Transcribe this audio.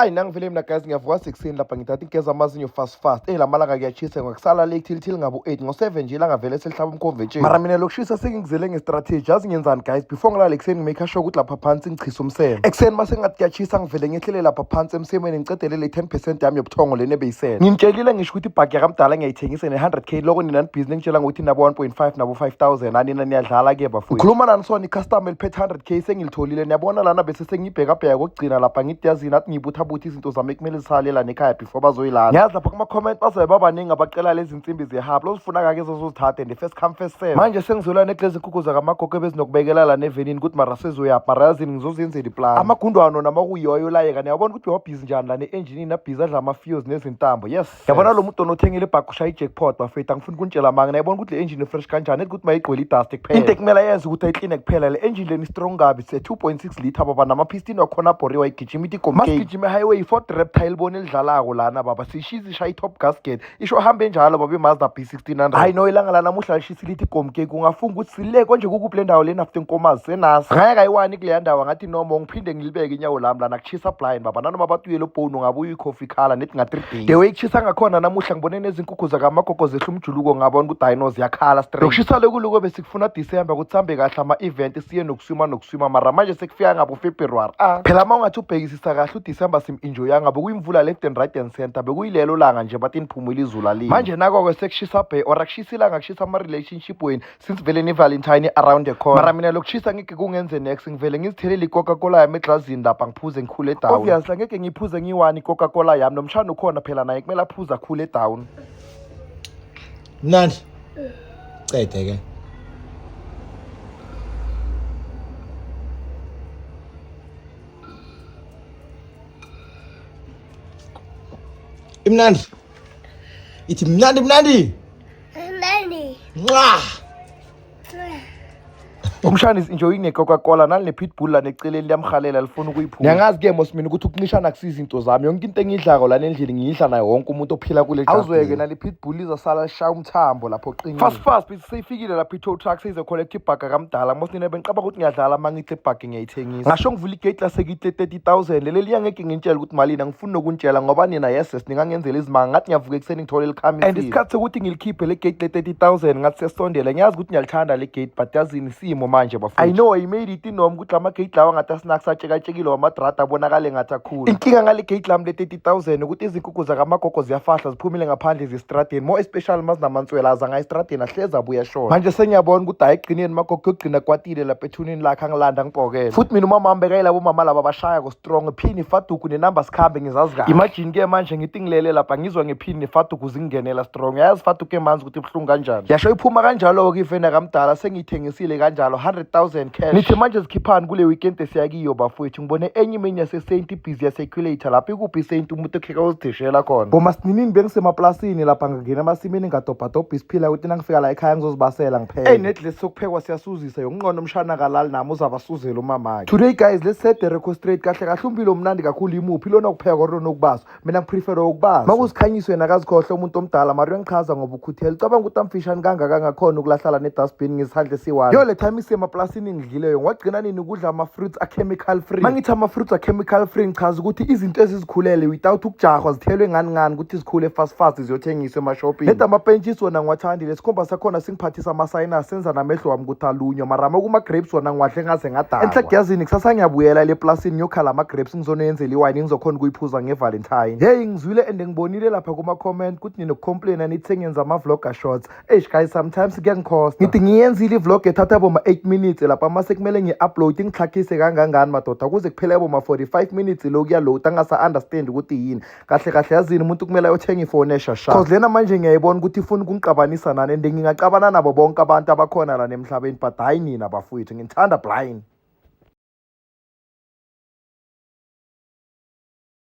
Ayi nangivele mina guys ngiyavuka 6 lapha ngithatha ingeza amazinyo fast. La malanga kuyachisa ngokusala late till ngabo 8 ngo7 nje ilanga vele selihlaba umkhomvetsheni. Mara mina lokushisa sengizele ngestrategy yazi ngenzani guys before ngilala ekseni ngimake sure ukuthi lapha phansi ngichisa umseme. Ekseni mase ngathi kuyachisa ngivele ngehlele lapha phansi emsemeni ngicedelele 10% yami yobuthongo lene beyisele. Ngimtshelile ngisho ukuthi ibhagi yakamdala ngiyayithengisa ne100k loko nina business ngitshela ngokuthi nabo 1.5 nabo 5000 anina niyadlala ke bafowethu. Ngikhuluma nani sona icustomer eliphethe 100k sengilitholile niyabona lana bese sengibheka bheka kokugcina lapha ngithi yazini athi ngibutha izinto zami kumele zisalela nekhaya before bazoyilana. Ngiyazi lapha kuma comment bazobe babaningi abacela lezi insimbi zehub lozifuna kake zozozithathe the first come first serve. Manje sengizolwa neglezi inkukhu zakamagogo bezinokubekela la nevenini ukuthi mara sezoyapha mara yazini ngizozenzela iplan. Amagundwano namakuyiyo layeka niyabona ukuthi wabhizi njani la ne-engine nabhizi adla ama-fuels nezintambo. Yes yabona lo muntu onothengile ibhakusha i-jackpot bafethu angifuni kuntshela manga niyabona ukuthi le engine fresh kanjani ethi ukuthi mayigcwele idust kuphela. Into ekumele yenze ukuthi ayikline kuphela le engine leni strong kabi se 2.6 liter baba nama-piston wakhona boriwa igijima ithi masigijime highway 4 reptile bone elidlalako lana baba sishizisha i-top gasket isho hambe njalo baba iMazda B1600. Hayi no ilanga la namuhla lishisa lithi gomke kungafunga ukuthi sile konje kukuphi le ndawo lena after inkomazi senasi ngeke ayiwani kule ndawo ngathi noma ngiphinde ngilibeke inyawo lami lana kuchisa blind baba nanoma batuyele ubhonu ngabuye i-coffee color nethi nga 3 days the way kuchisa ngakhona namuhla ngibone nezinkukhu zakamagogo zehla umjuluko ngabona ukuthi dinos yakhala straight lokushisa lokuluko besikufuna December ukuthi sambe kahle ama-event siye nokuswima mara manje sekufika ngabo February phela uma ungathi ubhekisisa kahle uDecember sim-enjoya ngabe kuyimvula left and right and center bekuyilelo langa nje bathi niphumule izulu alini manje nako-ke sekushisa bhe or akushisa ilanga kushisa ama-relationship weni since vele ni-Valentine around the corner mara mina lokushisa ngeke kungenze next ngivele ngizithelele i-Coca-Cola yami eglazini lapha ngiphuze ngikhule down obviously ngeke ngiphuze ngiyi-1 i-Coca-Cola yami nomshana ukhona phela naye kumele aphuze akhule down. Mnandi cede ke imnandi ithi mnandi Umshana is enjoying ne-Coca-Cola nali ne-pitbull la neceleni liyamhalela lifuna ukuyiphula. Ngiyangazi ke mos mina ukuthi ukuncishana akusiza izinto zami yonke into engiyidlako lana endlini ngiyidla nayo wonke umuntu ophila kule awuzweke nali pitbull izasala lishaya umthambo lapho qinile fast bese seyifikile lapho i-tow truck seyize collect ibhaga kamdala mos nina bengiqaba ukuthi ngiyadlala mangithi ibhaga ngiyayithengisa ngasho ngivula igate lasekihle 30000 leli liyangeke ngintshela ukuthi malini angifuni nokuntshela ngoba nina yes ningangenzela izimanga ngathi ngiyavuka ekseni ngithole likhami and isikhathi sokuthi ngilikhiphe le gate le 30000 ngathi sesondela ngiyazi ukuthi ngiyalithanda le gate but yazini isimo manje bafowethu. I know I made it noma ukuthi ama-gate lawa ngathi asinakisatshekatshekile wamadrada abonakale ngathi akhulu. Inkinga ngale gate lami le 30000 ukuthi izinkukhu zakamagogo ziyafahla ziphumile ngaphandle zistradeni more especially mazinamantswela azanga estradeni ahleza abuya shona manje sengiyabona ukuthi hayi egcineni magogo yokugcina kwatile lapha ethunini lakhe angilanda ngibhokele futhi mina umama ambeka labo mama laba abashaya ko strong phini faduku nenumber sikhambe ngizazi kahle imagine ke manje ngithi ngilele lapha ngizwa ngephini nefaduku zingingenela strong yazi faduku emanzi ukuthi ibhlungu kanjani yasho iphuma kanjalo ke ivena kamdala sengiyithengisile kanjalo 100,000 cash nithi manje zikhiphani kule weekend esiyakiyo bafowethu ngibone enye imini yase-Saint busy yase-Equator lapha ikuphi Saint umuntu okheka uzidishela khona ngoma sininini bengisemaplasini lapha ngingena emasimini ngadobhadobha isiphila ukuthi nangifika la ekhaya ngizozibasela ngiphela netlesi sokuphekwa siyasuzisa yonqono umshana kalali nami uzabasuzela umamakhe today guys let's set the record straight kahle kahle umpilo omnandi kakhulu imuphi lona ukupheka kodwa nokubasa mina ngiprefera ukubaza makuzikhanyiswe nakazikhohle umuntu omdala mari uyangichaza ngoba ukhuthela cabanga ukuthi amfishane kangaka ngakhona ukulahlala ne-dustbin ngesandla esiwani yo le time isemaplasini ngidlileyo ngwagcina nini ukudla ama-fruits a-chemical free mangithi ama-fruits a-chemical free ngichaza ukuthi izinto ezizikhulele without ukujahwa zithelwe ngani ukuthi zikhule fast ziyothengiswa emashopini leda amapentshisi wona ngiwathandile sikhomba sakhona singiphathisa ama-sinus senza namehlo wami ukuthi alunywa mara kuma-grapes wona ngiwadle ngaze ngadakwa enhle yazini kusasa ngiyabuyela le plasini ngiyokhala ama-grapes ngizonenzela iwayini ngizokhona ukuyiphuzwa ngevalentine hey ngizwile and ngibonile lapha kuma-comment ukuthi ninokukhomplayina nithi sengenza ama-vlogger shots guys sometimes kuyangikhosta ngithi ngiyenzile i-vlog ethatha boma 8 minutes lapha mase kumele ngi-upload ngihlakhise kangangani madoda kuze kuphele boma 45 minutes lokuya load angasa-understand ukuthi yini kahle yazini umuntu kumele ayothenga ifone eshasha cause lena manje ngiyayibona ukuthi ifuna ukungiqabanisa nani and ngingaqabana nabo bonke abantu abakhona la nemhlabeni but hayi nina bafowethu ngithanda blind.